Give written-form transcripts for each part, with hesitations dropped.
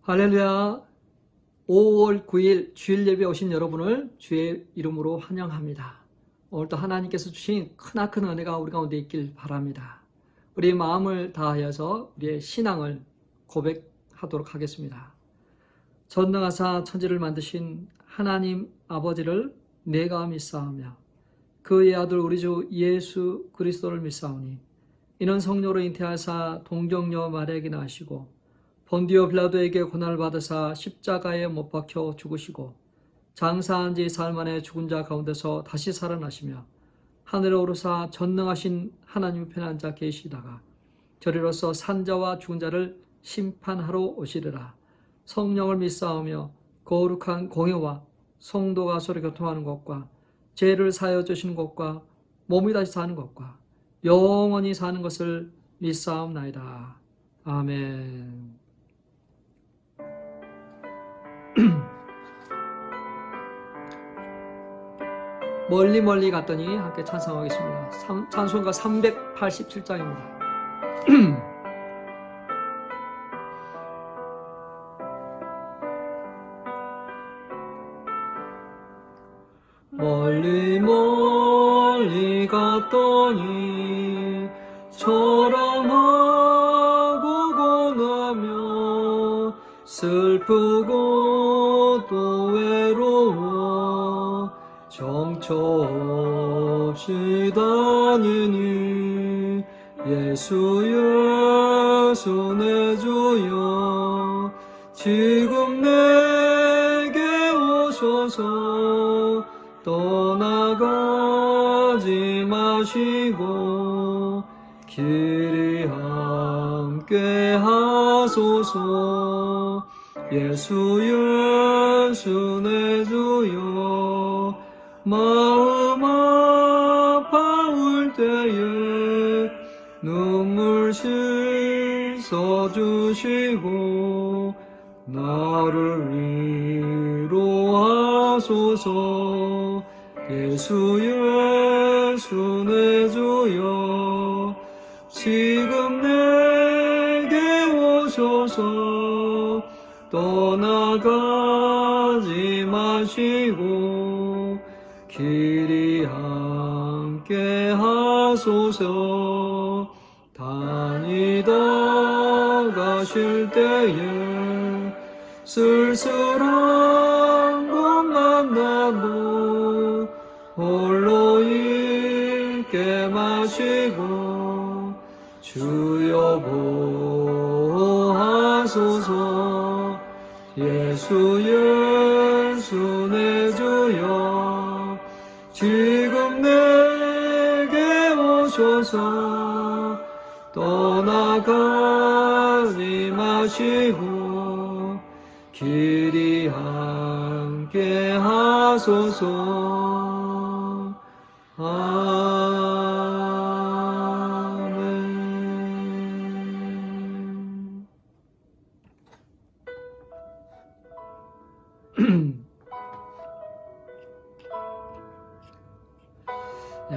할렐루야. 5월 9일 주일 예배 오신 여러분을 주의 이름으로 환영합니다. 오늘도 하나님께서 주신 크나큰 은혜가 우리 가운데 있길 바랍니다. 우리의 마음을 다하여서 우리의 신앙을 고백하도록 하겠습니다. 전능하사 천지를 만드신 하나님 아버지를 내가 믿사오며 그의 아들 우리 주 예수 그리스도를 믿사오니 이는 성령으로 잉태하사 동정녀 마리아에게 나시고 본디오 빌라도에게 고난을 받으사 십자가에 못 박혀 죽으시고 장사한 지 사흘 만에 죽은 자 가운데서 다시 살아나시며 하늘에 오르사 전능하신 하나님 편에 앉아 계시다가 저리로서 산자와 죽은 자를 심판하러 오시리라. 성령을 믿사오며 거룩한 공회와 성도가 서로 교통하는 것과 죄를 사하여 주시는 것과 몸이 다시 사는 것과 영원히 사는 것을 믿사옵나이다. 아멘. 멀리 갔더니 함께 찬송하겠습니다. 찬송가 387장입니다. 멀리 갔더니 초라하고 고나며 슬프고 또 외로워 정처 없이 다니니 예수 내 주여 지금 내게 오셔서 떠나가지 마시고 길이 함께 하소서. 예수 내 주여 마음 아파올 때에 눈물 씻어주시고 나를 위로하소서. 예수 내 주여 지금 내게 오셔서 떠나가지 마시고 길이 함께 하소서. 다니다 가실 때에 쓸쓸한 곳 만나도 홀로 있게 마시고 주여 보호하소서. 예수 내 주여 지금 내게 오셔서 떠나가지 마시고 길이 함께 하소서. 아멘.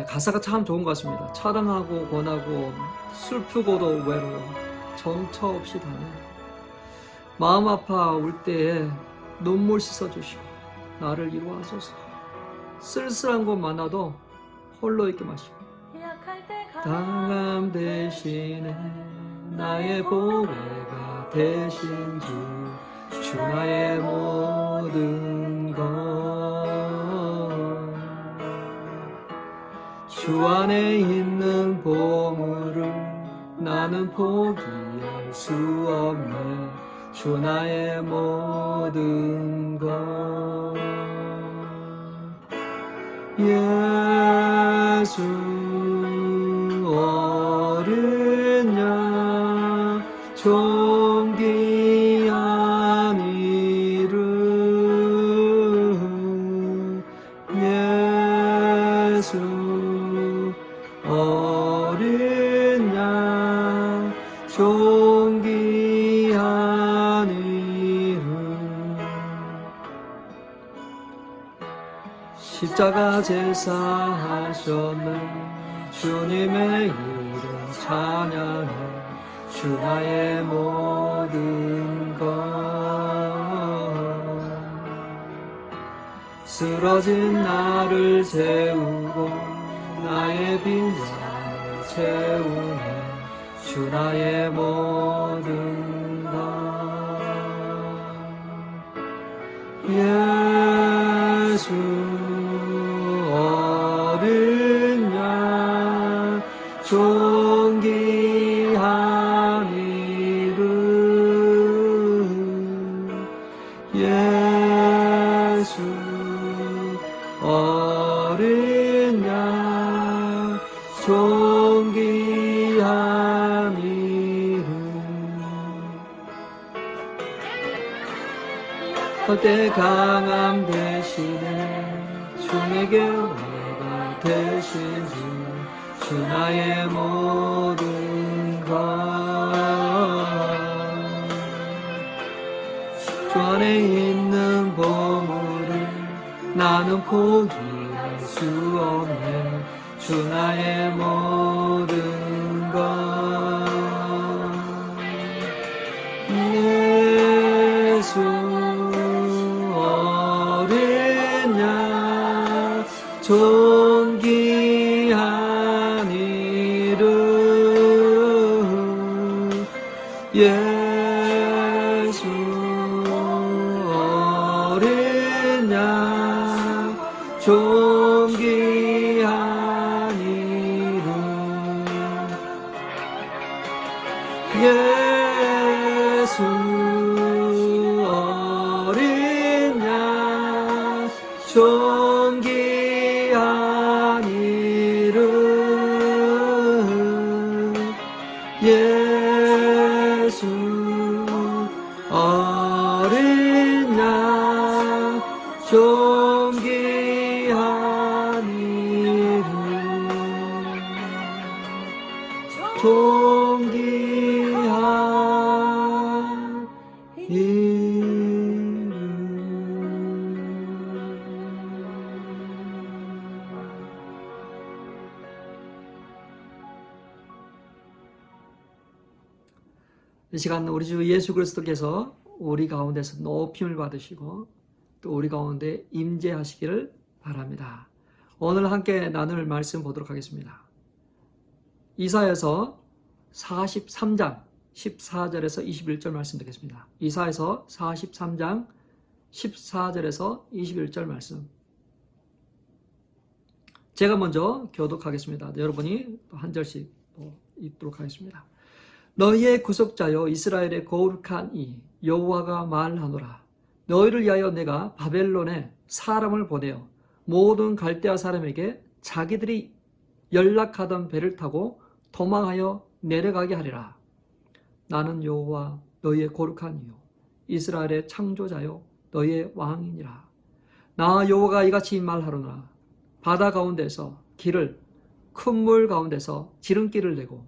가사가 참 좋은 것 같습니다. 차량하고 권하고 슬프고도 외로워 정처 없이 다녀 마음 아파 올 때에 눈물 씻어주시고 나를 위로하소서. 쓸쓸한 곳 많아도 홀로 있게 마시고 당함 대신에 나의 보배가 되신 주 나의 모든 것 주 안에 있는 보물을 나는 포기할 수 없네. 주 나의 모든 것 예수 어린 양 존귀한 이름 예수 어린 양 존귀한 이름 십자가 제사하셨네. 주님의 이름 찬양해 주 나의 모든 것 쓰러진 나를 세우고 나의 빈잔을 채우네 주 나의 모든 것 예수 어린 양 존귀한 이름 예수 어린 양 존귀한 이름 그때 강함 대신에 주 내게 내가 대신 주 나의 모든 것 주 안에 있는 보물을 나는 포기할 수 없네 주 나의 모든 것 예수 어린 양 존귀한 이름 예수 어린 양 존귀한 이름 예수 어린 양 존귀한 이름 예수 어린 양 존귀한 이름 존귀한 이름 이 시간 우리 주 예수 그리스도께서 우리 가운데서 높임을 받으시고 또 우리 가운데 임재하시기를 바랍니다. 오늘 함께 나눌 말씀 보도록 하겠습니다. 이사야서 43장 14절에서 21절 말씀 듣겠습니다. 이사야서 43장 14절에서 21절 말씀 제가 먼저 교독하겠습니다. 여러분이 또 한 절씩 읽도록 하겠습니다. 너희의 구속자여 이스라엘의 거룩한 이 여호와가 말하노라. 너희를 위하여 내가 바벨론에 사람을 보내어 모든 갈대아 사람에게 자기들이 연락하던 배를 타고 도망하여 내려가게 하리라. 나는 여호와 너희의 거룩한 이요 이스라엘의 창조자요 너희의 왕이니라. 나 여호와가 이같이 말하노라. 바다 가운데서 길을 큰 물 가운데서 지름길을 내고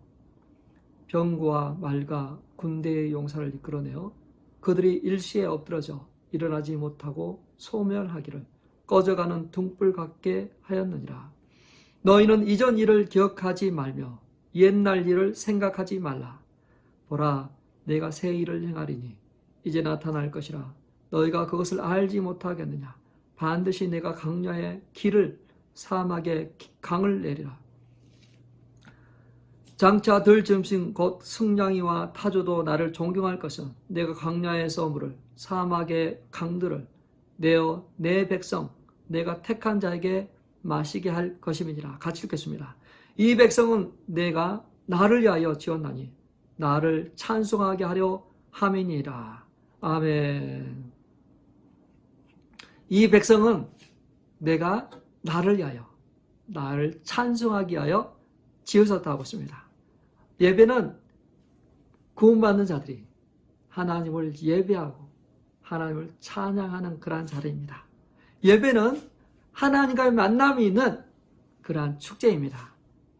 병과 말과 군대의 용사를 이끌어내어 그들이 일시에 엎드러져 일어나지 못하고 소멸하기를 꺼져가는 등불 같게 하였느니라. 너희는 이전 일을 기억하지 말며 옛날 일을 생각하지 말라. 보라, 내가 새 일을 행하리니 이제 나타날 것이라. 너희가 그것을 알지 못하겠느냐. 반드시 내가 강야의 길을 사막에 강을 내리라. 장차 들짐승 곧 승냥이와 타조도 나를 존경할 것은 내가 강야에서 물을 사막의 강들을 내어 내 백성 내가 택한 자에게 마시게 할 것임이니라. 같이 읽겠습니다. 이 백성은 내가 나를 위하여 지었나니 나를 찬송하게 하려 함이니라. 아멘. 이 백성은 내가 나를 위하여 나를 찬송하기 위하여 지으셨다고 했습니다. 예배는 구원받는 자들이 하나님을 예배하고 하나님을 찬양하는 그러한 자리입니다. 예배는 하나님과의 만남이 있는 그러한 축제입니다.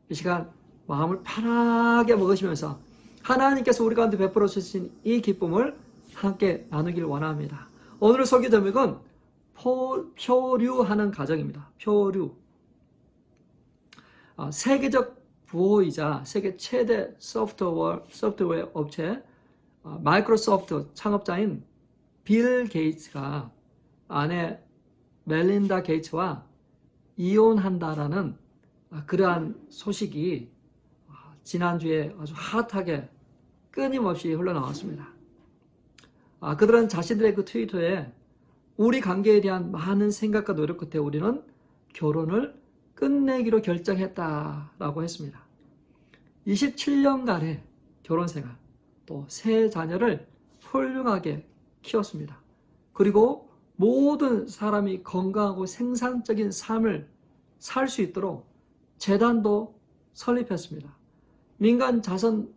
이 시간 마음을 편하게 먹으시면서 하나님께서 우리 가운데 베풀어 주신 이 기쁨을 함께 나누길 원합니다. 오늘 설교 제목은 표류하는 가정입니다. 표류. 세계적 부호이자 세계 최대 소프트웨어 업체 마이크로소프트 창업자인 빌 게이츠가 아내 멜린다 게이츠와 이혼한다라는 그러한 소식이 지난주에 아주 핫하게 끊임없이 흘러나왔습니다. 그들은 자신들의 그 트위터에 우리 관계에 대한 많은 생각과 노력 끝에 우리는 결혼을 끝내기로 결정했다라고 했습니다. 27년간의 결혼생활, 또 세 자녀를 훌륭하게 키웠습니다. 그리고 모든 사람이 건강하고 생산적인 삶을 살 수 있도록 재단도 설립했습니다. 민간 자선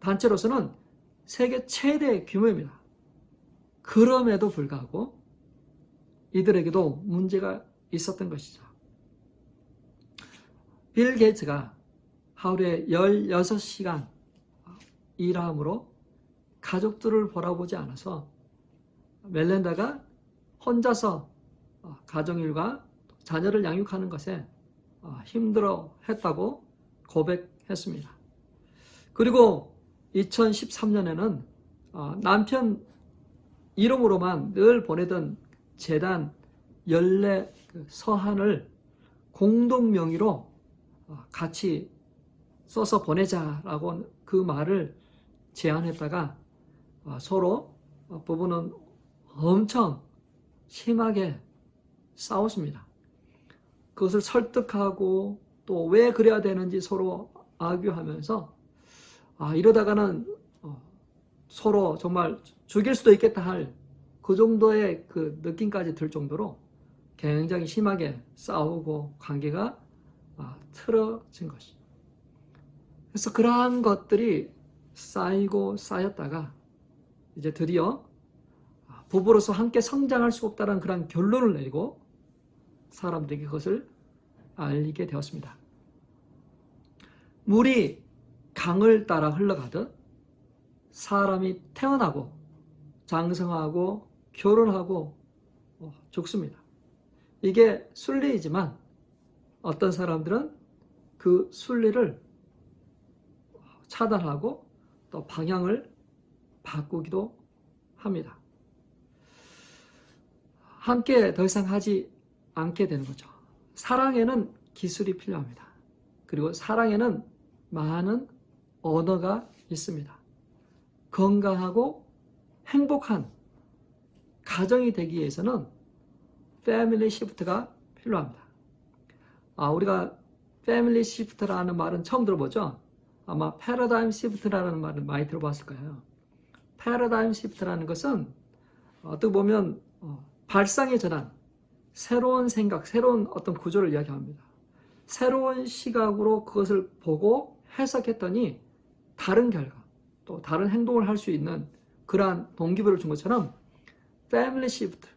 단체로서는 세계 최대 규모입니다. 그럼에도 불구하고 이들에게도 문제가 있었던 것이죠. 빌 게이츠가 하루에 16시간 일함으로 가족들을 돌아보지 않아서 멜린다가 혼자서 가정일과 자녀를 양육하는 것에 힘들어 했다고 고백했습니다. 그리고 2013년에는 남편 이름으로만 늘 보내던 재단 연례 서한을 공동 명의로 같이 써서 보내자라고 그 말을 제안했다가 서로 부부는 엄청 심하게 싸웠습니다. 그것을 설득하고 또 왜 그래야 되는지 서로 아규하면서 이러다가는 서로 정말 죽일 수도 있겠다 할 그 정도의 그 느낌까지 들 정도로 굉장히 심하게 싸우고 관계가 틀어진 것이죠. 그래서 그러한 것들이 쌓이고 쌓였다가 이제 드디어 부부로서 함께 성장할 수 없다는 그런 결론을 내리고 사람들에게 그것을 알리게 되었습니다. 물이 강을 따라 흘러가듯 사람이 태어나고 장성하고 결혼하고 죽습니다. 이게 순리이지만 어떤 사람들은 그 순리를 차단하고 또 방향을 바꾸기도 합니다. 함께 더 이상 하지 않게 되는 거죠. 사랑에는 기술이 필요합니다. 그리고 사랑에는 많은 언어가 있습니다. 건강하고 행복한 가정이 되기 위해서는 패밀리 시프트가 필요합니다. 우리가 패밀리 시프트라는 말은 처음 들어보죠? 아마 패러다임 시프트라는 말을 많이 들어봤을 거예요. 패러다임 시프트라는 것은 어떻게 보면 발상의 전환, 새로운 생각, 새로운 어떤 구조를 이야기합니다. 새로운 시각으로 그것을 보고 해석했더니 다른 결과, 또 다른 행동을 할 수 있는 그러한 동기부여를 준 것처럼 패밀리 시프트,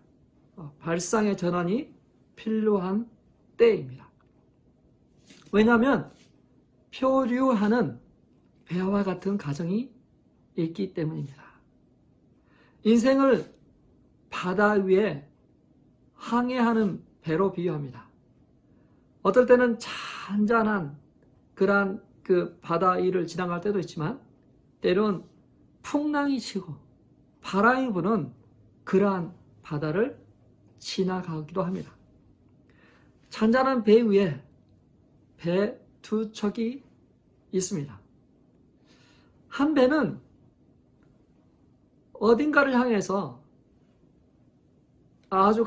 발상의 전환이 필요한 때입니다. 왜냐하면 표류하는 배와 같은 가정이 있기 때문입니다. 인생을 바다 위에 항해하는 배로 비유합니다. 어떨 때는 잔잔한 그러한 그 바다 위를 지나갈 때도 있지만 때론 풍랑이 치고 바람이 부는 그러한 바다를 지나가기도 합니다. 잔잔한 배 위에 배 두 척이 있습니다. 한 배는 어딘가를 향해서 아주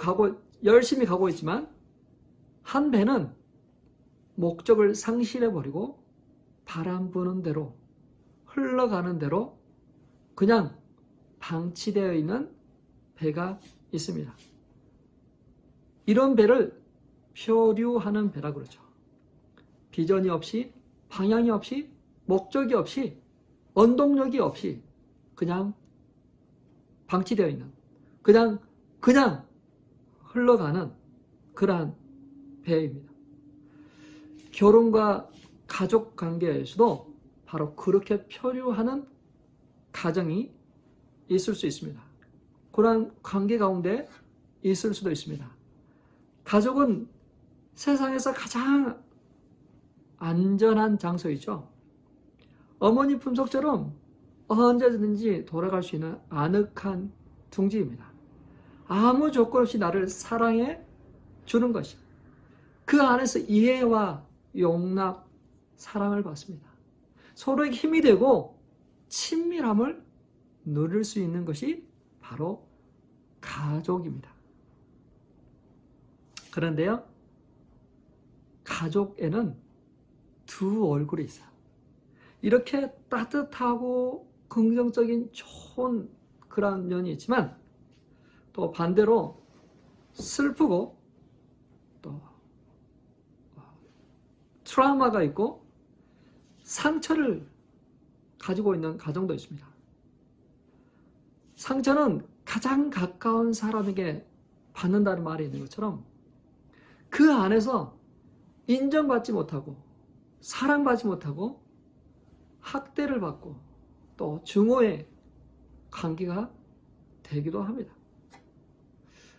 열심히 가고 있지만 한 배는 목적을 상실해버리고 바람 부는 대로 흘러가는 대로 그냥 방치되어 있는 배가 있습니다. 이런 배를 표류하는 배라 그러죠. 비전이 없이, 방향이 없이, 목적이 없이, 원동력이 없이 그냥 방치되어 있는, 그냥 흘러가는 그러한 배입니다. 결혼과 가족 관계에서도 바로 그렇게 표류하는 가정이 있을 수 있습니다. 그러한 관계 가운데 있을 수도 있습니다. 가족은 세상에서 가장 안전한 장소이죠. 어머니 품속처럼 언제든지 돌아갈 수 있는 아늑한 둥지입니다. 아무 조건 없이 나를 사랑해 주는 것이 그 안에서 이해와 용납, 사랑을 받습니다. 서로에게 힘이 되고 친밀함을 누릴 수 있는 것이 바로 가족입니다. 그런데요, 가족에는 두 얼굴이 있어요. 이렇게 따뜻하고 긍정적인 좋은 그런 면이 있지만 또 반대로 슬프고 또 트라우마가 있고 상처를 가지고 있는 가정도 있습니다. 상처는 가장 가까운 사람에게 받는다는 말이 있는 것처럼 그 안에서 인정받지 못하고 사랑받지 못하고 학대를 받고 또 증오의 관계가 되기도 합니다.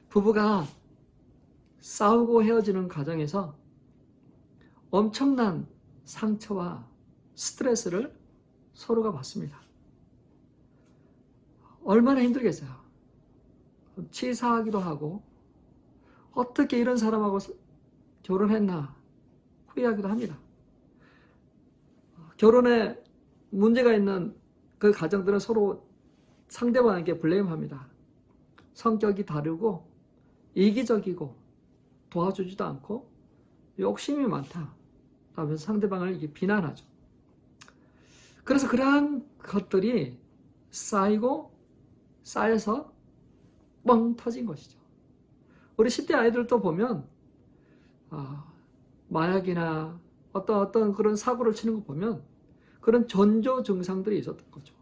부부가 싸우고 헤어지는 과정에서 엄청난 상처와 스트레스를 서로가 받습니다. 얼마나 힘들겠어요. 치사하기도 하고 어떻게 이런 사람하고 결혼했나 후회하기도 합니다. 결혼에 문제가 있는 그 가정들은 서로 상대방에게 블레임합니다. 성격이 다르고 이기적이고 도와주지도 않고 욕심이 많다 하면서 상대방을 이렇게 비난하죠. 그래서 그러한 것들이 쌓여서 뻥 터진 것이죠. 우리 10대 아이들도 보면 마약이나 어떤 그런 사고를 치는 거 보면 그런 전조 증상들이 있었던 거죠.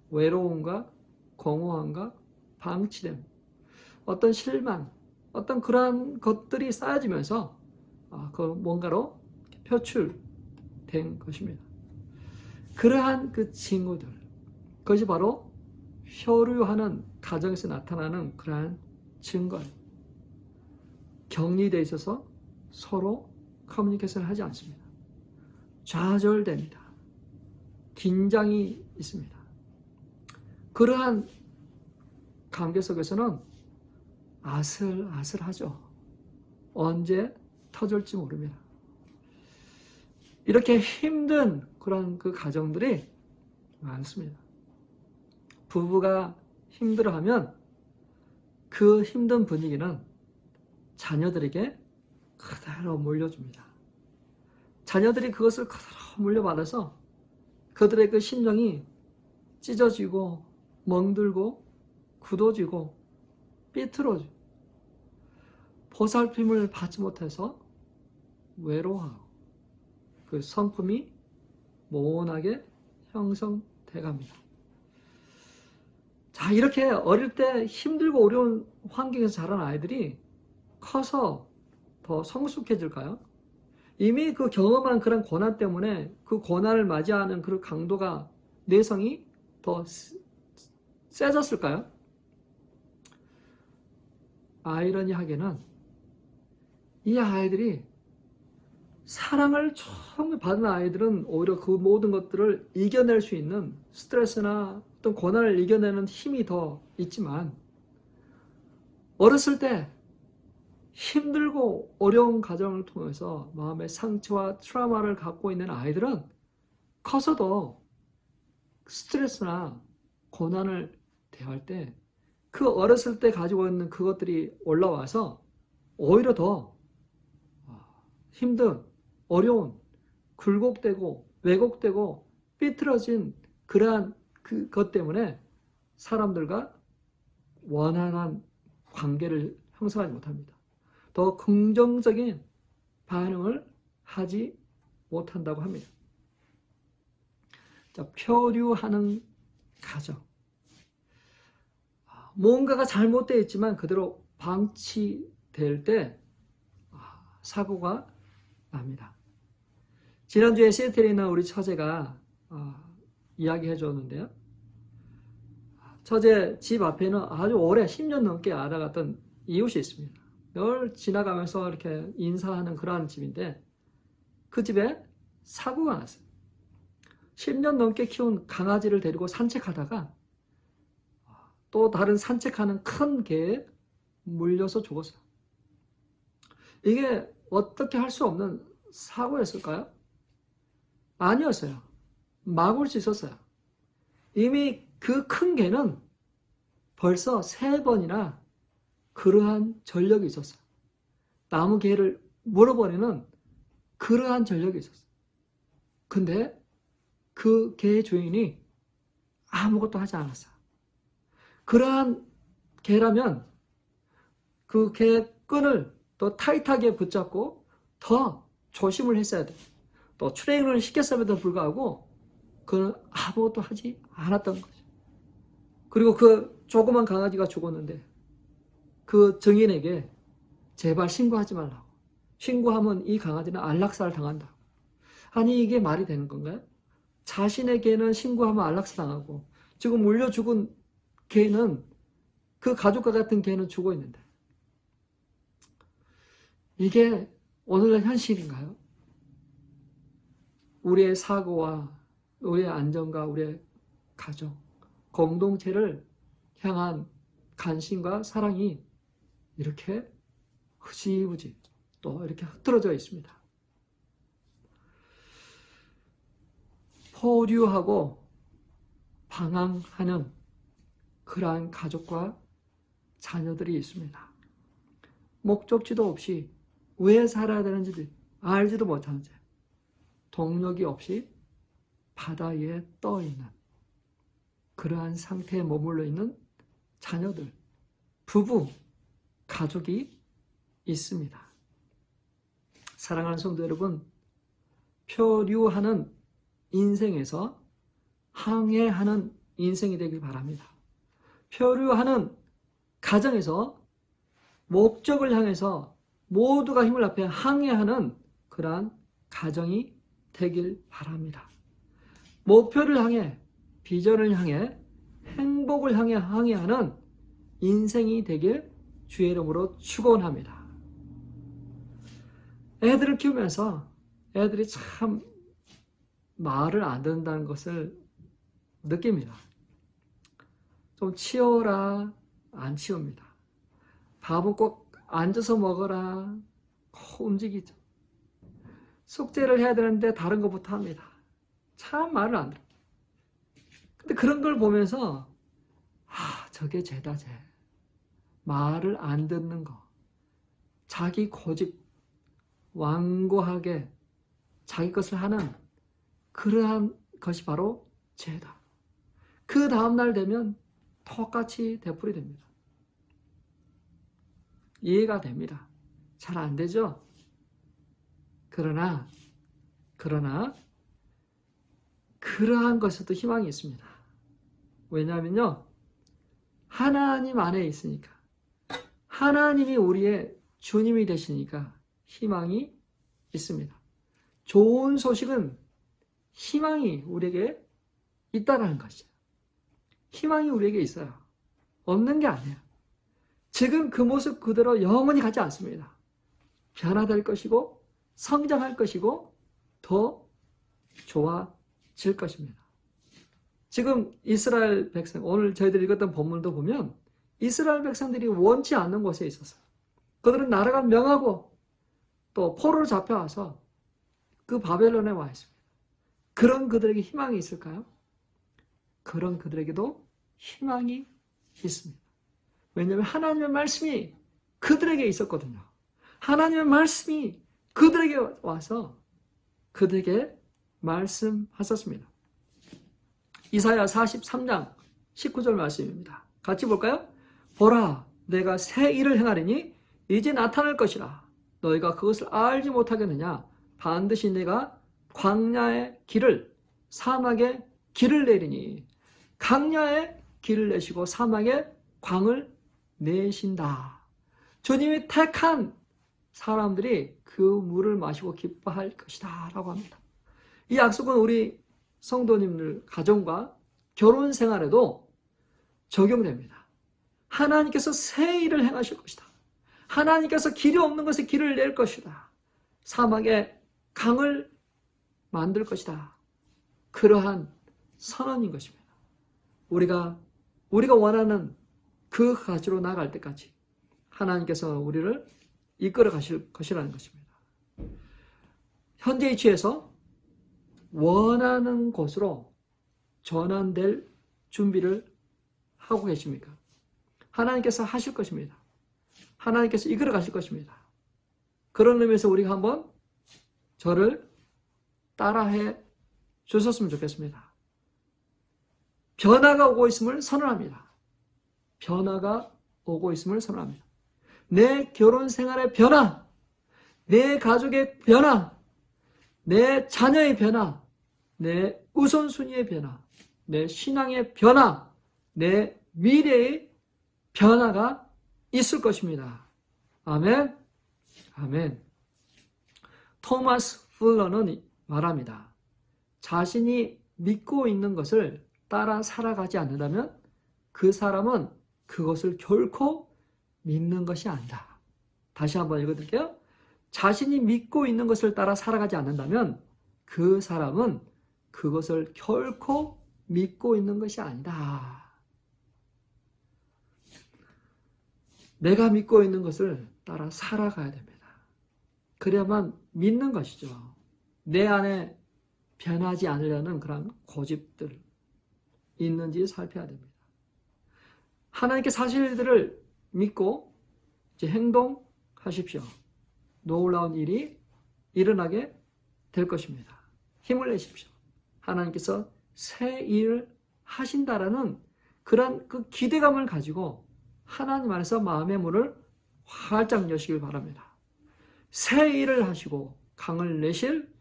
외로움과 공허함과 방치됨, 어떤 실망, 어떤 그러한 것들이 쌓여지면서 그 뭔가로 표출된 것입니다. 그러한 그 친구들, 그것이 바로 혈유하는 가정에서 나타나는 그러한 증거예요. 격리되어 있어서 서로 커뮤니케이션을 하지 않습니다. 좌절됩니다. 긴장이 있습니다. 그러한 관계 속에서는 아슬아슬하죠. 언제 터질지 모릅니다. 이렇게 힘든 그런 그 가정들이 많습니다. 부부가 힘들어하면 그 힘든 분위기는 자녀들에게 그대로 물려줍니다. 자녀들이 그것을 그대로 물려받아서 그들의 그 심정이 찢어지고 멍들고 굳어지고 삐뚤어지고 보살핌을 받지 못해서 외로워하고 그 성품이 모호하게 형성돼 갑니다. 자, 이렇게 어릴 때 힘들고 어려운 환경에서 자란 아이들이 커서 더 성숙해질까요? 이미 그 경험한 그런 고난 때문에 그 고난을 맞이하는 그 강도가, 내성이 더 세졌을까요? 아이러니하게는 이 아이들이 사랑을 처음 받은 아이들은 오히려 그 모든 것들을 이겨낼 수 있는 스트레스나 어떤 고난을 이겨내는 힘이 더 있지만 어렸을 때 힘들고 어려운 과정을 통해서 마음의 상처와 트라우마를 갖고 있는 아이들은 커서도 스트레스나 고난을 대할 때 그 어렸을 때 가지고 있는 그것들이 올라와서 오히려 더 힘든, 어려운, 굴곡되고 왜곡되고 삐뚤어진 그러한 그것 때문에 사람들과 원활한 관계를 형성하지 못합니다. 더 긍정적인 반응을 하지 못한다고 합니다. 자, 표류하는 가정. 뭔가가 잘못되어 있지만 그대로 방치될 때 사고가 납니다. 지난주에 시애틀에 있는 우리 처제가 이야기해 줬는데요. 처제 집 앞에는 아주 오래 10년 넘게 알아갔던 이웃이 있습니다. 늘 지나가면서 이렇게 인사하는 그러한 집인데 그 집에 사고가 났어요. 10년 넘게 키운 강아지를 데리고 산책하다가 또 다른 산책하는 큰 개에 물려서 죽었어요. 이게 어떻게 할 수 없는 사고였을까요? 아니었어요. 막을 수 있었어요. 이미 그 큰 개는 벌써 3번이나 그러한 전력이 있었어요. 나무 개를 물어버리는 그러한 전력이 있었어요. 근데 그 개의 주인이 아무것도 하지 않았어요. 그러한 개라면 그 개의 끈을 더 타이트하게 붙잡고 더 조심을 했어야 돼요. 또 트레이닝을 시켰음에도 불구하고 그는 아무것도 하지 않았던 거죠. 그리고 그 조그만 강아지가 죽었는데 그 증인에게 제발 신고하지 말라고. 신고하면 이 강아지는 안락사를 당한다. 아니 이게 말이 되는 건가요? 자신의 개는 신고하면 안락사 당하고 지금 물려 죽은 개는 그 가족과 같은 개는 죽어 있는데 이게 오늘날 현실인가요? 우리의 사고와 우리의 안전과 우리의 가족, 공동체를 향한 관심과 사랑이 이렇게 흐지부지 또 이렇게 흐트러져 있습니다. 포류하고 방황하는 그러한 가족과 자녀들이 있습니다. 목적지도 없이 왜 살아야 되는지 알지도 못하는 채 동력이 없이 바다 위에 떠 있는 그러한 상태에 머물러 있는 자녀들, 부부, 가족이 있습니다. 사랑하는 성도 여러분, 표류하는 인생에서 항해하는 인생이 되길 바랍니다. 표류하는 가정에서 목적을 향해서 모두가 힘을 합해 항해하는 그러한 가정이 되길 바랍니다. 목표를 향해, 비전을 향해, 행복을 향해 항해하는 인생이 되길 주의 이름으로 축원합니다. 애들을 키우면서 애들이 참 말을 안 듣는다는 것을 느낍니다. 좀 치워라, 안 치웁니다. 밥은 꼭 앉아서 먹어라, 움직이죠. 숙제를 해야 되는데 다른 것부터 합니다. 참 말을 안 들어요. 근데 그런 걸 보면서 저게 죄다 죄. 말을 안 듣는 거. 자기 고집, 완고하게 자기 것을 하는 그러한 것이 바로 죄다. 그 다음날 되면 똑같이 되풀이 됩니다. 이해가 됩니다. 잘 안 되죠? 그러나 그러한 것에도 희망이 있습니다. 왜냐하면요, 하나님 안에 있으니까, 하나님이 우리의 주님이 되시니까 희망이 있습니다. 좋은 소식은 희망이 우리에게 있다는 것이에요. 희망이 우리에게 있어요. 없는 게 아니에요. 지금 그 모습 그대로 영원히 가지 않습니다. 변화될 것이고 성장할 것이고 더 좋아질 것입니다. 지금 이스라엘 백성, 오늘 저희들이 읽었던 본문도 보면 이스라엘 백성들이 원치 않는 곳에 있었어요. 그들은 나라가 명하고 또 포로로 잡혀와서 그 바벨론에 와 있습니다. 그런 그들에게 희망이 있을까요? 그런 그들에게도 희망이 있습니다. 왜냐하면 하나님의 말씀이 그들에게 있었거든요. 하나님의 말씀이 그들에게 와서 그들에게 말씀하셨습니다. 이사야 43장 19절 말씀입니다. 같이 볼까요? 보라, 내가 새 일을 행하리니 이제 나타날 것이라. 너희가 그것을 알지 못하겠느냐? 반드시 내가 광야의 길을, 사막의 길을 내리니 광야의 길을 내시고 사막의 광을 내신다. 주님이 택한 사람들이 그 물을 마시고 기뻐할 것이다 라고 합니다. 이 약속은 우리 성도님들 가정과 결혼 생활에도 적용됩니다. 하나님께서 새 일을 행하실 것이다. 하나님께서 길이 없는 것에 길을 낼 것이다. 사막에 강을 만들 것이다. 그러한 선언인 것입니다. 우리가 원하는 그 가지로 나아갈 때까지 하나님께서 우리를 이끌어 가실 것이라는 것입니다. 현재 위치에서 원하는 곳으로 전환될 준비를 하고 계십니까? 하나님께서 하실 것입니다. 하나님께서 이끌어 가실 것입니다. 그런 의미에서 우리가 한번 저를 따라해 주셨으면 좋겠습니다. 변화가 오고 있음을 선언합니다. 변화가 오고 있음을 선언합니다. 내 결혼 생활의 변화, 내 가족의 변화, 내 자녀의 변화, 내 우선순위의 변화, 내 신앙의 변화, 내 미래의 변화가 있을 것입니다. 아멘. 아멘. 토마스 풀러는 말합니다. 자신이 믿고 있는 것을 따라 살아가지 않는다면 그 사람은 그것을 결코 믿는 것이 아니다. 다시 한번 읽어드릴게요. 자신이 믿고 있는 것을 따라 살아가지 않는다면 그 사람은 그것을 결코 믿고 있는 것이 아니다. 내가 믿고 있는 것을 따라 살아가야 됩니다. 그래야만 믿는 것이죠. 내 안에 변하지 않으려는 그런 고집들 있는지 살펴야 됩니다. 하나님께 사실들을 믿고 이제 행동하십시오. 놀라운 일이 일어나게 될 것입니다. 힘을 내십시오. 하나님께서 새 일을 하신다라는 그런 그 기대감을 가지고 하나님 안에서 마음의 문을 활짝 여시길 바랍니다. 새 일을 하시고 강을 내실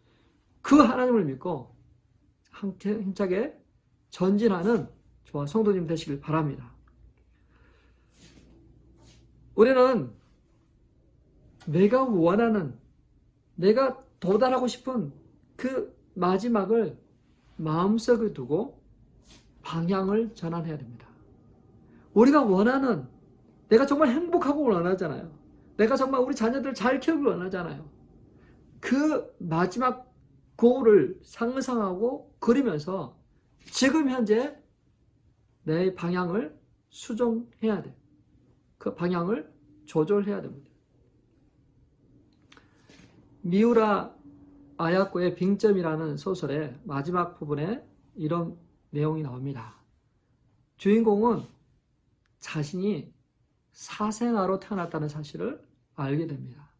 그 하나님을 믿고 힘차게 전진하는 저와 성도님 되시길 바랍니다. 우리는 내가 원하는, 내가 도달하고 싶은 그 마지막을 마음속에 두고 방향을 전환해야 됩니다. 우리가 원하는, 내가 정말 행복하고 원하잖아요. 내가 정말 우리 자녀들 잘 키우길 원하잖아요. 그 마지막 고를 상상하고 그리면서 지금 현재 내 방향을 수정해야 돼. 그 방향을 조절해야 됩니다. 미우라 아야코의 빙점이라는 소설의 마지막 부분에 이런 내용이 나옵니다. 주인공은 자신이 사생아로 태어났다는 사실을 알게 됩니다.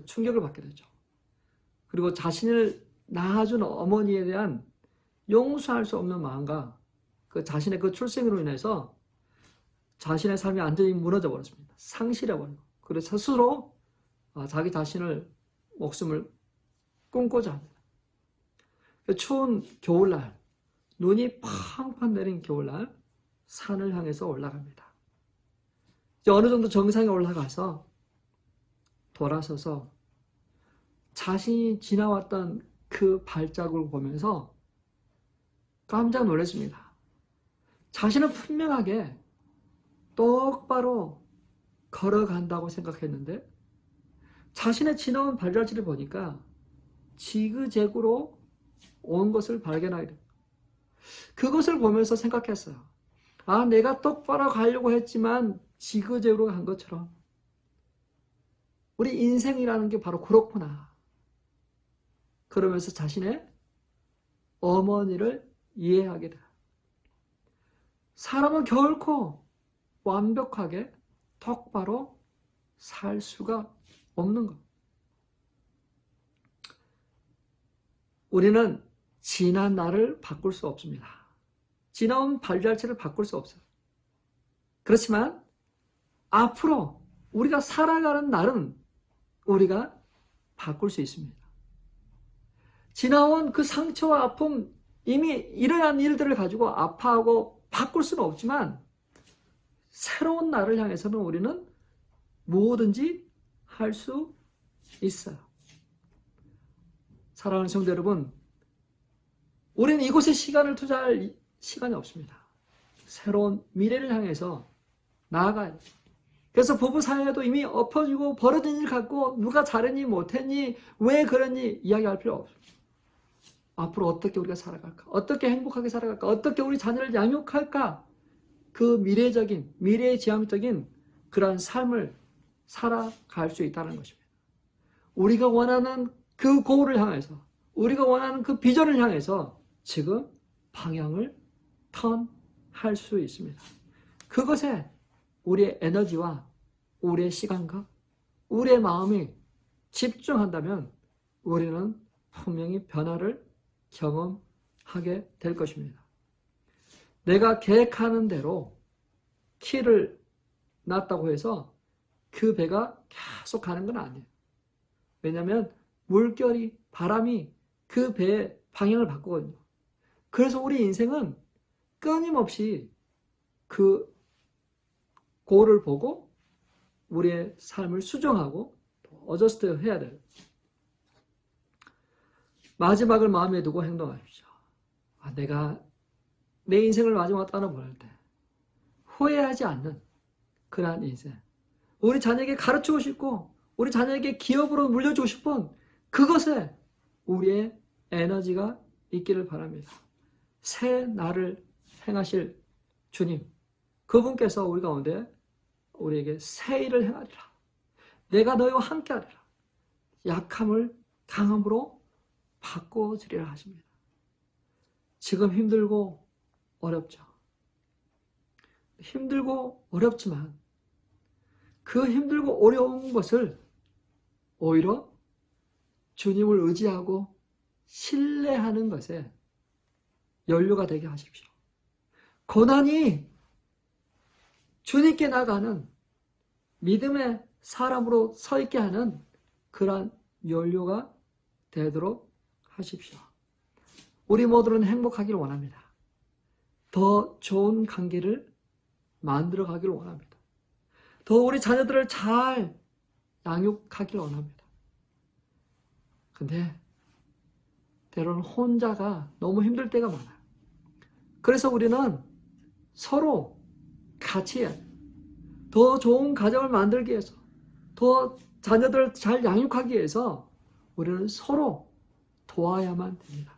충격을 받게 되죠. 그리고 자신을 낳아준 어머니에 대한 용서할 수 없는 마음과 그 자신의 그 출생으로 인해서 자신의 삶이 완전히 무너져 버렸습니다. 상실해 버리고, 그래서 스스로 자기 자신을 목숨을 끊고자 합니다. 추운 겨울날, 눈이 팡팡 내린 겨울날 산을 향해서 올라갑니다. 이제 어느 정도 정상에 올라가서 돌아서서 자신이 지나왔던 그 발자국을 보면서 깜짝 놀랐습니다. 자신은 분명하게 똑바로 걸어간다고 생각했는데 자신의 지나온 발자취를 보니까 지그재그로 온 것을 발견하게 됩니다. 그것을 보면서 생각했어요. 아, 내가 똑바로 가려고 했지만 지그재그로 간 것처럼 우리 인생이라는 게 바로 그렇구나. 그러면서 자신의 어머니를 이해하게 돼요. 사람은 결코 완벽하게 똑바로 살 수가 없는 것. 우리는 지난 날을 바꿀 수 없습니다. 지나온 발자취를 바꿀 수 없어요. 그렇지만 앞으로 우리가 살아가는 날은 우리가 바꿀 수 있습니다. 지나온 그 상처와 아픔, 이미 일어난 일들을 가지고 아파하고 바꿀 수는 없지만 새로운 날을 향해서는 우리는 뭐든지 할 수 있어요. 사랑하는 성도 여러분, 우리는 이곳에 시간을 투자할 시간이 없습니다. 새로운 미래를 향해서 나아가야 돼요. 그래서 부부 사이에도 이미 엎어지고 벌어진 일 갖고 누가 잘했니 못했니 왜 그랬니 이야기할 필요 없습니다. 앞으로 어떻게 우리가 살아갈까? 어떻게 행복하게 살아갈까? 어떻게 우리 자녀를 양육할까? 그 미래지향적인 그러한 삶을 살아갈 수 있다는 것입니다. 우리가 원하는 그 고울을 향해서, 우리가 원하는 그 비전을 향해서 지금 방향을 턴할 수 있습니다. 그것에 우리의 에너지와 우리의 시간과 우리의 마음이 집중한다면 우리는 분명히 변화를 경험하게 될 것입니다. 내가 계획하는 대로 키를 놨다고 해서 그 배가 계속 가는 건 아니에요. 왜냐하면 물결이, 바람이 그 배의 방향을 바꾸거든요. 그래서 우리 인생은 끊임없이 그 고를 보고 우리의 삶을 수정하고 어저스트 해야 돼요. 마지막을 마음에 두고 행동하십시오. 내가 내 인생을 마지막 떠나보낼 때 후회하지 않는 그러한 인생. 우리 자녀에게 가르치고 싶고 우리 자녀에게 기업으로 물려주고 싶은 그것에 우리의 에너지가 있기를 바랍니다. 새 날을 행하실 주님, 그분께서 우리 가운데 우리에게 새 일을 행하리라. 내가 너희와 함께하리라. 약함을 강함으로 바꿔주리라 하십니다. 지금 힘들고 어렵죠. 힘들고 어렵지만 그 힘들고 어려운 것을 오히려 주님을 의지하고 신뢰하는 것에 연료가 되게 하십시오. 고난이 주님께 나가는 믿음의 사람으로 서 있게 하는 그러한 연료가 되도록 하십시오. 우리 모두는 행복하기를 원합니다. 더 좋은 관계를 만들어 가기를 원합니다. 더 우리 자녀들을 잘 양육하기를 원합니다. 근데 때로는 혼자가 너무 힘들 때가 많아요. 그래서 우리는 서로 같이 해야 돼요. 더 좋은 가정을 만들기 위해서, 더 자녀들을 잘 양육하기 위해서 우리는 서로 도와야만 됩니다.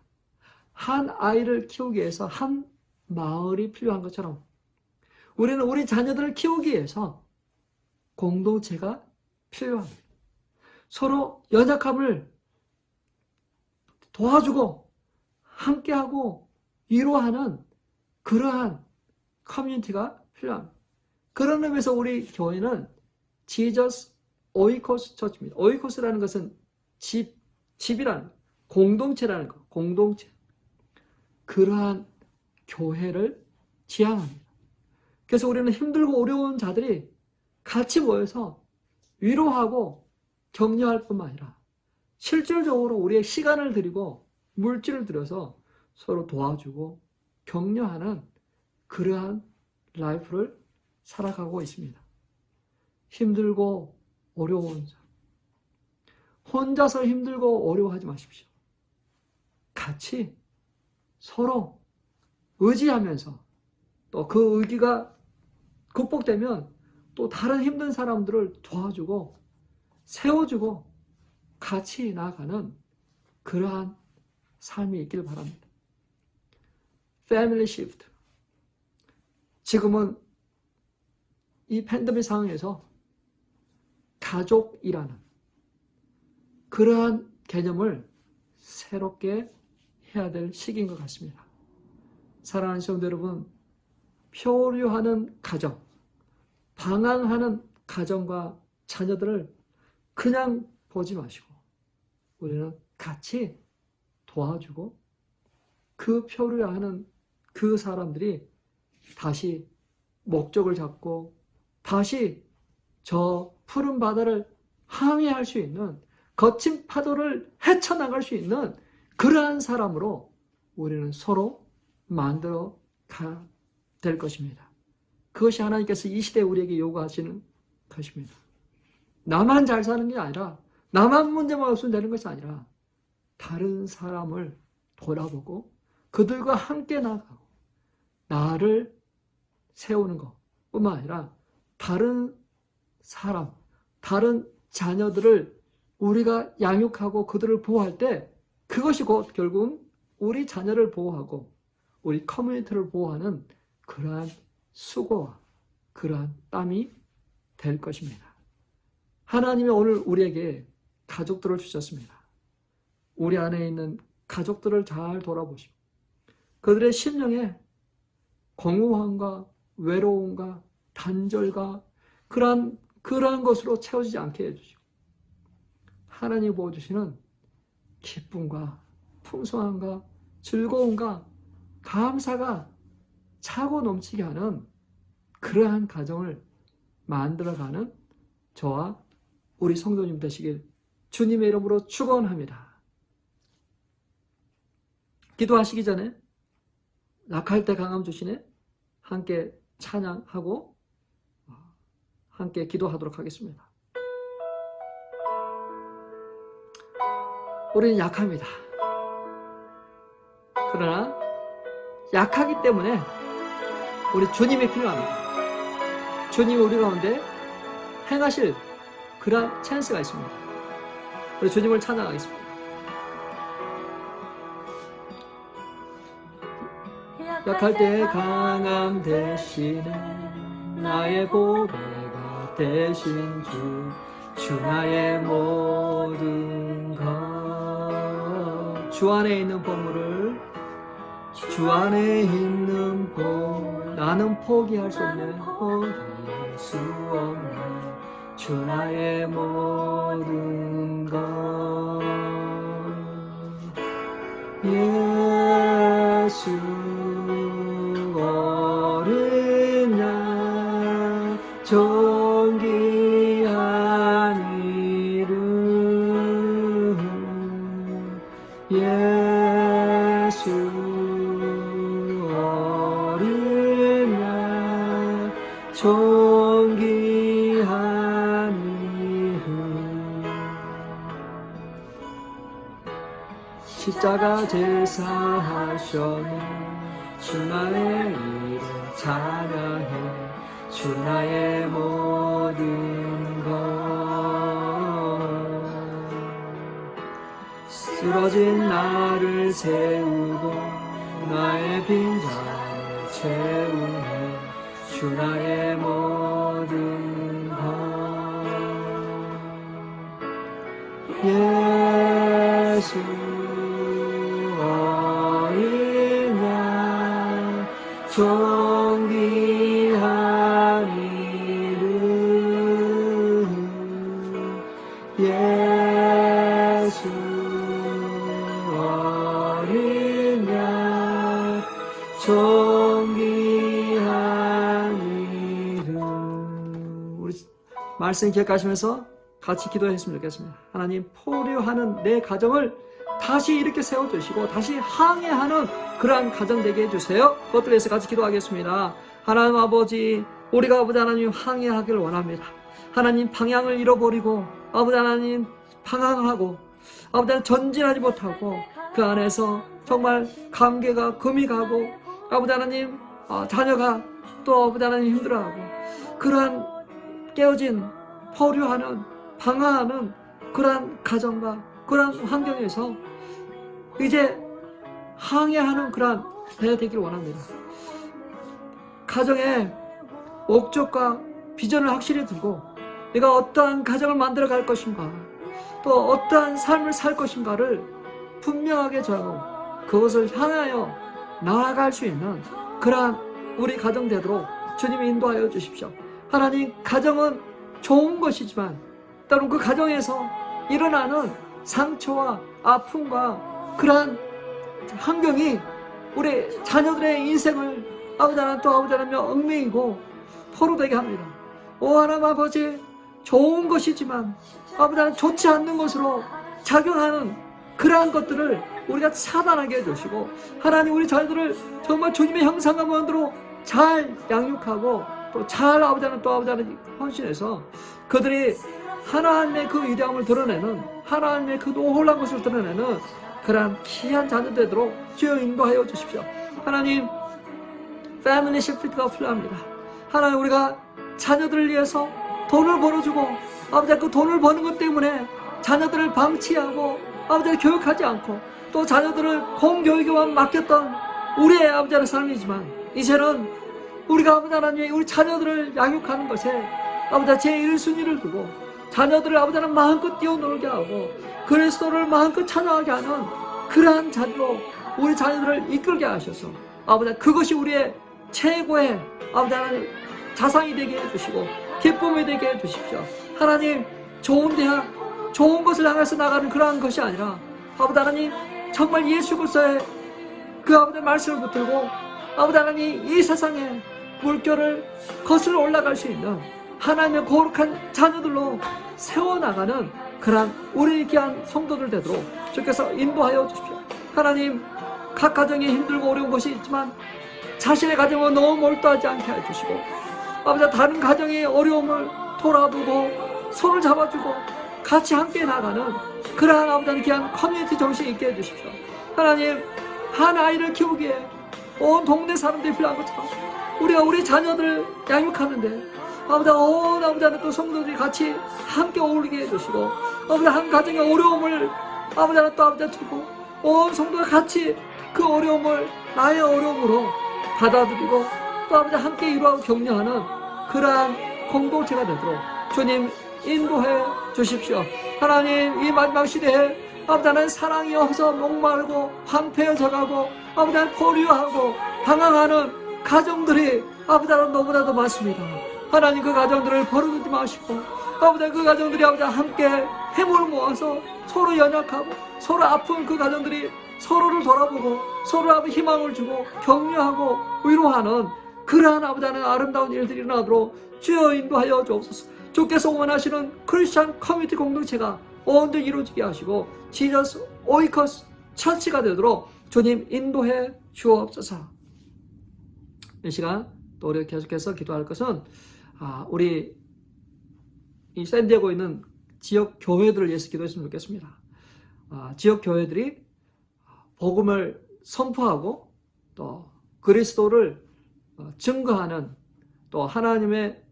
한 아이를 키우기 위해서 한 마을이 필요한 것처럼 우리는 우리 자녀들을 키우기 위해서 공동체가 필요합니다. 서로 연약함을 도와주고 함께하고 위로하는 그러한 커뮤니티가 필요합니다. 그런 의미에서 우리 교회는 지저스 오이코스 처치입니다. 오이코스라는 것은 집이라는 것, 공동체라는 것, 공동체. 그러한 교회를 지향합니다. 그래서 우리는 힘들고 어려운 자들이 같이 모여서 위로하고 격려할 뿐만 아니라 실질적으로 우리의 시간을 들이고 물질을 들여서 서로 도와주고 격려하는 그러한 라이프를 살아가고 있습니다. 힘들고 어려운 삶. 혼자서 힘들고 어려워하지 마십시오. 같이 서로 의지하면서 또 그 의기가 극복되면 또 다른 힘든 사람들을 도와주고 세워주고 같이 나아가는 그러한 삶이 있길 바랍니다. 패밀리 시프트. 지금은 이 팬데믹 상황에서 가족이라는 그러한 개념을 새롭게 해야 될 시기인 것 같습니다. 사랑하는 성도 여러분, 표류하는 가정, 방황하는 가정과 자녀들을 그냥 보지 마시고 우리는 같이 도와주고 그 표류하는 그 사람들이 다시 목적을 잡고 다시 저 푸른 바다를 항해할 수 있는 거친 파도를 헤쳐나갈 수 있는 그러한 사람으로 우리는 서로 만들어 가야 될 것입니다. 그것이 하나님께서 이 시대에 우리에게 요구하시는 것입니다. 나만 잘 사는 게 아니라 나만 문제만 없으면 되는 것이 아니라 다른 사람을 돌아보고 그들과 함께 나가고 나를 세우는 것뿐만 아니라 다른 사람, 다른 자녀들을 우리가 양육하고 그들을 보호할 때 그것이 곧 결국은 우리 자녀를 보호하고 우리 커뮤니티를 보호하는 그러한 수고와 그러한 땀이 될 것입니다. 하나님이 오늘 우리에게 가족들을 주셨습니다. 우리 안에 있는 가족들을 잘 돌아보시고 그들의 심령에 공허함과 외로움과 단절과 그러한 것으로 채워지지 않게 해주시고 하나님이 보여주시는 기쁨과 풍성함과 즐거움과 감사가 차고 넘치게 하는 그러한 가정을 만들어가는 저와 우리 성도님 되시길 주님의 이름으로 축원합니다. 기도하시기 전에 약할 때 강함 주시네 함께 찬양하고 함께 기도하도록 하겠습니다. 우리는 약합니다. 그러나 약하기 때문에 우리 주님이 필요합니다. 주님이 우리 가운데 행하실 그런 찬스가 있습니다. 우리 주님을 찬양하겠습니다. 약할 때 강함 대신에 나의 보배가 되신 주 나의 모든 것 주 안에 있는 보물을 주 안에 있는 보물 나는 포기할 수 없네 포기할 수 없네 주 나의 모든 것 예수 어린 양 존귀한 이름 예수 어린 양 존귀한 이름 십자가 제사하셨네 주 나의 이름 찬양해 주 나의 모든 것 쓰러진 나를 세우고 나의 빈잔을 채우네 주 나의 모든 것 예수 어린 양 존귀한 이름 예수 어린 양 존귀한 이름 우리 말씀 기억하시면서 같이 기도했으면 좋겠습니다. 하나님 포류하는 내 가정을 다시 이렇게 세워주시고 다시 항해하는 그러한 가정 되게 해주세요. 그것들에 대해서 같이 기도하겠습니다. 하나님 아버지 우리가 아버지 하나님 항해하기를 원합니다. 하나님 방향을 잃어버리고 아버지 하나님 방황하고 아버지 하나님 전진하지 못하고 그 안에서 정말 관계가 금이 가고 아버지 하나님 자녀가 또 아버지 하나님 힘들어하고 그러한 깨어진 포류하는 방황하는 그러한 가정과 그러한 환경에서 이제 항해하는 그러한 배가 되기를 원합니다. 가정의 목적과 비전을 확실히 두고 내가 어떠한 가정을 만들어 갈 것인가 또 어떠한 삶을 살 것인가를 분명하게 정하고 그것을 향하여 나아갈 수 있는 그러한 우리 가정 되도록 주님이 인도하여 주십시오. 하나님 가정은 좋은 것이지만 때론 그 가정에서 일어나는 상처와 아픔과 그러한 환경이 우리 자녀들의 인생을 아버지 하나님 또 아버지 하나님 얽매이고 포로되게 합니다. 오 하나님 아버지 좋은 것이지만 아버지 하나님 좋지 않는 것으로 작용하는 그러한 것들을 우리가 차단하게 해주시고 하나님 우리 자녀들을 정말 주님의 형상과 모양대로 잘 양육하고 또 잘 아버지 하나님 또 아버지 하나님 헌신해서 그들이 하나님의 그 위대함을 드러내는 하나님의 그 노홀한 것을 드러내는 그러한 귀한 자녀 되도록 주여 인도하여 주십시오. 하나님 패밀리 시프트가 필요합니다. 하나님 우리가 자녀들을 위해서 돈을 벌어주고 아버지 그 돈을 버는 것 때문에 자녀들을 방치하고 아버지를 교육하지 않고 또 자녀들을 공교육에만 맡겼던 우리의 아버지 하나님의 삶이지만 이제는 우리가 아버지 하나님 우리 자녀들을 양육하는 것에 아버지 제1순위를 두고 자녀들을 아버지 하나님 마음껏 뛰어놀게 하고 그리스도를 마음껏 찬양하게 하는 그러한 자리로 우리 자녀들을 이끌게 하셔서 아버지 하나님 그것이 우리의 최고의 아버지 하나님 자상이 되게 해주시고 기쁨이 되게 해주십시오. 하나님 좋은 대학 좋은 것을 향해서 나가는 그러한 것이 아니라 아버지 하나님 정말 예수 그리스도의 그 아버지 말씀을 붙들고 아버지 하나님 이 세상에 물결을 거슬러 올라갈 수 있는 하나님의 거룩한 자녀들로 세워나가는 그러한 우리 귀한 성도들 되도록 주께서 인도하여 주십시오. 하나님 각 가정에 힘들고 어려운 것이 있지만 자신의 가정은 너무 몰두하지 않게 해주시고 아버지 다른 가정의 어려움을 돌아보고 손을 잡아주고 같이 함께 나가는 그러한 아버지 귀한 커뮤니티 정신이 있게 해주십시오. 하나님 한 아이를 키우기에 온 동네 사람들이 필요한 것처럼 우리가 우리 자녀들을 양육하는데 아버지 온 아버지 하나님 또 성도들이 같이 함께 어울리게 해주시고 아버지 한 가정의 어려움을 아버지 하나님 또 아버지 주고 온 성도가 같이 그 어려움을 나의 어려움으로 받아들이고 또 아버지 함께 이루어 격려하는 그러한 공동체가 되도록 주님 인도해 주십시오. 하나님 이 마지막 시대에 아버지 하나님 사랑이 없어 목마르고 황폐해져 가고 아버지 하나님 포류하고 방황하는 가정들이 아버지 하나님 너무나도 많습니다. 하나님 그 가정들을 버려두지 마시고 아버지 그 가정들이 아버지 함께 힘을 모아서 서로 연약하고 서로 아픈 그 가정들이 서로를 돌아보고 서로 아버지 희망을 주고 격려하고 위로하는 그러한 아버지 하나님 아름다운 일들이 일어나도록 주여 인도하여 주옵소서. 주께서 원하시는 크리스찬 커뮤니티 공동체가 온전히 이루어지게 하시고 지저스 오이커스 처치가 되도록 주님 인도해 주옵소서. 이 시간 또 우리가 계속해서 기도할 것은 우리 이 샌디에고에 있는 지역 교회들을 위해서 기도했으면 좋겠습니다. 지역 교회들이 복음을 선포하고 또 그리스도를 증거하는 또 하나님의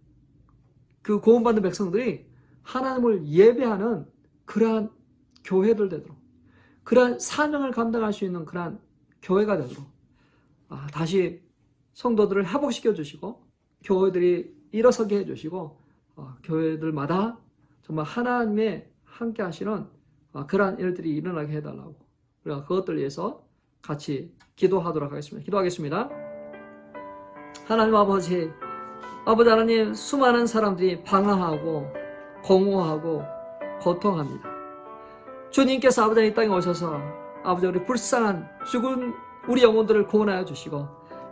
그 구원받는 백성들이 하나님을 예배하는 그러한 교회들 되도록 그러한 사명을 감당할 수 있는 그러한 교회가 되도록 다시 성도들을 회복시켜 주시고 교회들이 일어서게 해주시고 교회들마다 정말 하나님의 함께 하시는 그러한 일들이 일어나게 해달라고 우리가 그것들 위해서 같이 기도하도록 하겠습니다. 기도하겠습니다. 하나님 아버지 하나님 수많은 사람들이 방황하고 공허하고 고통합니다. 주님께서 아버지 이 땅에 오셔서 아버지 우리 불쌍한 죽은 우리 영혼들을 구원하여 주시고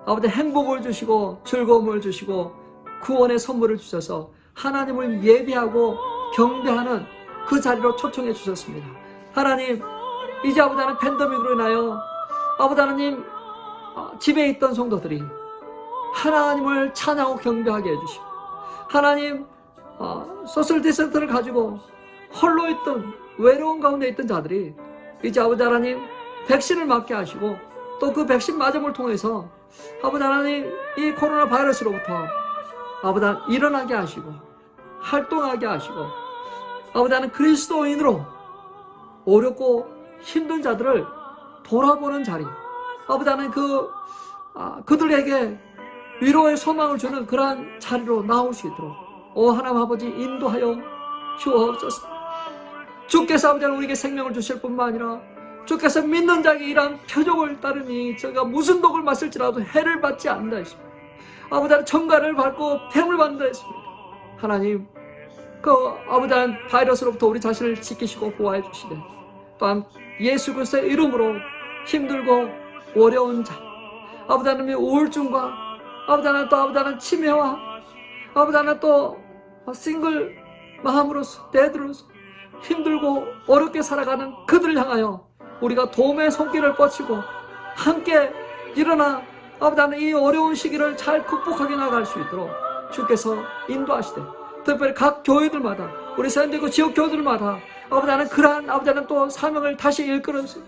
아버지 행복을 주시고 즐거움을 주시고 구원의 선물을 주셔서 하나님을 예배하고 경배하는 그 자리로 초청해 주셨습니다. 하나님 이제 아버지 하나님 팬데믹으로 인하여 아버지 하나님 집에 있던 성도들이 하나님을 찬양하고 경배하게 해주시고 하나님 소셜 디스턴스를 가지고 홀로 있던 외로운 가운데 있던 자들이 이제 아버지 하나님 백신을 맞게 하시고 또 그 백신 맞음을 통해서 아버지 하나님 이 코로나 바이러스로부터 아버지 하나님 일어나게 하시고 활동하게 하시고 아버지 하나님 그리스도인으로 어렵고 힘든 자들을 돌아보는 자리 아버지 하나님 그들에게 위로의 소망을 주는 그러한 자리로 나올 수 있도록 하나님 아버지 인도하여 주옵소서. 주께서 아버지 하나님 우리에게 생명을 주실 뿐만 아니라 주께서 믿는 자에게 이러한 표적을 따르니 저가 무슨 독을 마실지라도 해를 받지 않는다 했습니다. 아버지 하나님 천가를 밟고 뱀을 받는다 했습니다. 하나님 그 아버지 하나님 바이러스로부터 우리 자신을 지키시고 보호해 주시되 또한 예수 그리스도의 이름으로 힘들고 어려운 자 아버지 하나님의 우울증과 아버지 하나님 또 아버지 하나님 치매와 아버지 하나님 또 싱글 마음으로서 데드로서 힘들고 어렵게 살아가는 그들을 향하여 우리가 도움의 손길을 뻗치고 함께 일어나 아버지 하나님 이 어려운 시기를 잘 극복하게 나갈 수 있도록 주께서 인도하시되 특별히 각 교회들마다 우리 샌디에고 지역 교회들마다 아버지 하나님 그러한 아버지 하나님 또 사명을 다시 일컬어서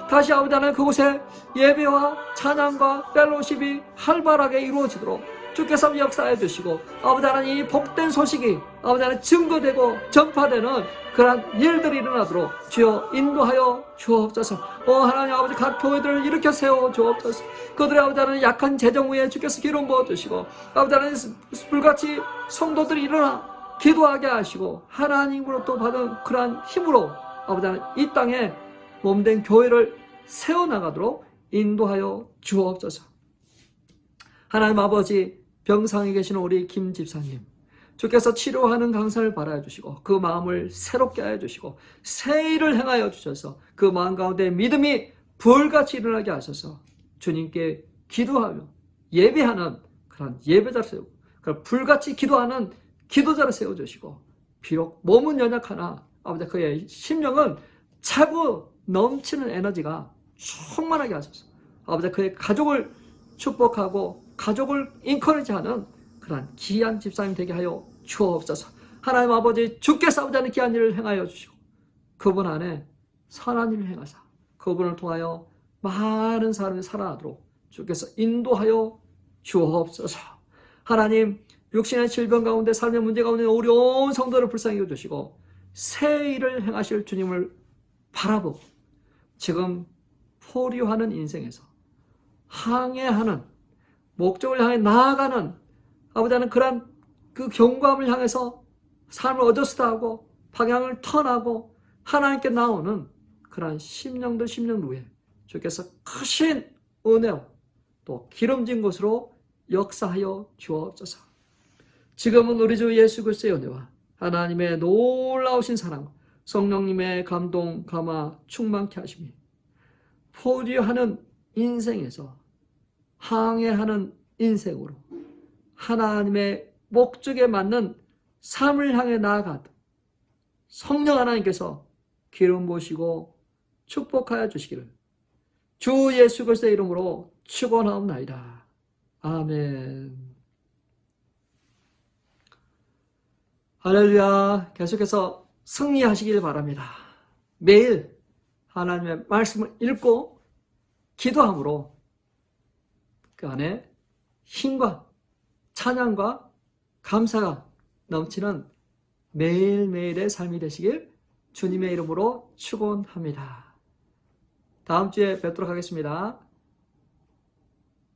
다시 아버지 하나님 그곳에 예배와 찬양과 펠로십이 활발하게 이루어지도록 주께서 역사해 주시고 아버지 하나님 이 복된 소식이 아버지 하나님 증거되고 전파되는 그러한 일들이 일어나도록 주여 인도하여 주옵소서. 하나님 아버지 각 교회들을 일으켜 세워 주옵소서. 그들의 아버지 하나님 약한 재정 위에 주께서 기름 부어 주시고 아버지 하나님 불같이 성도들이 일어나 기도하게 하시고 하나님으로부터 받은 그러한 힘으로 아버지 하나님 이 땅에 몸된 교회를 세워나가도록 인도하여 주옵소서. 하나님 아버지, 병상에 계시는 우리 김 집사님, 주께서 치료하는 강산을 바라여 주시고 그 마음을 새롭게 하여 주시고 새 일을 행하여 주셔서 그 마음 가운데 믿음이 불같이 일어나게 하셔서 주님께 기도하며 예배하는 그런 예배자를 세우고 그런 불같이 기도하는 기도자를 세워주시고 비록 몸은 연약하나 아버지 그의 심령은 차고 넘치는 에너지가 충만하게 하셔서 아버지 그의 가족을 축복하고 가족을 인커리지하는 그러한 귀한 집사님 되게 하여 주옵소서. 하나님 아버지 주께서 아버지 하는 귀한 일을 행하여 주시고 그분 안에 선한 일을 행하사 그분을 통하여 많은 사람이 살아나도록 주께서 인도하여 주옵소서. 하나님 육신의 질병 가운데 삶의 문제 가운데 어려운 성도를 불쌍히 여주시고 새 일을 행하실 주님을 바라보고 지금 포류하는 인생에서 항해하는 목적을 향해 나아가는 아버지 하는 그런 그 경감을 향해서 삶을 어저스트 하고 방향을 턴하고 하나님께 나오는 그러한 심령들 위에 주께서 크신 은혜와 또 기름진 곳으로 역사하여 주옵소서. 지금은 우리 주 예수 그리스도의 은혜와 하나님의 놀라우신 사랑, 성령님의 감동, 감화 충만케 하시며 포류하는 인생에서 항해하는 인생으로 하나님의 목적에 맞는 삶을 향해 나아가도 성령 하나님께서 기름 부으시고 축복하여 주시기를 주 예수 그리스도의 이름으로 축원하옵나이다. 아멘. 할렐루야. 계속해서 승리하시길 바랍니다. 매일 하나님의 말씀을 읽고 기도함으로 그 안에 힘과 찬양과 감사가 넘치는 매일매일의 삶이 되시길 주님의 이름으로 축원합니다. 다음 주에 뵙도록 하겠습니다.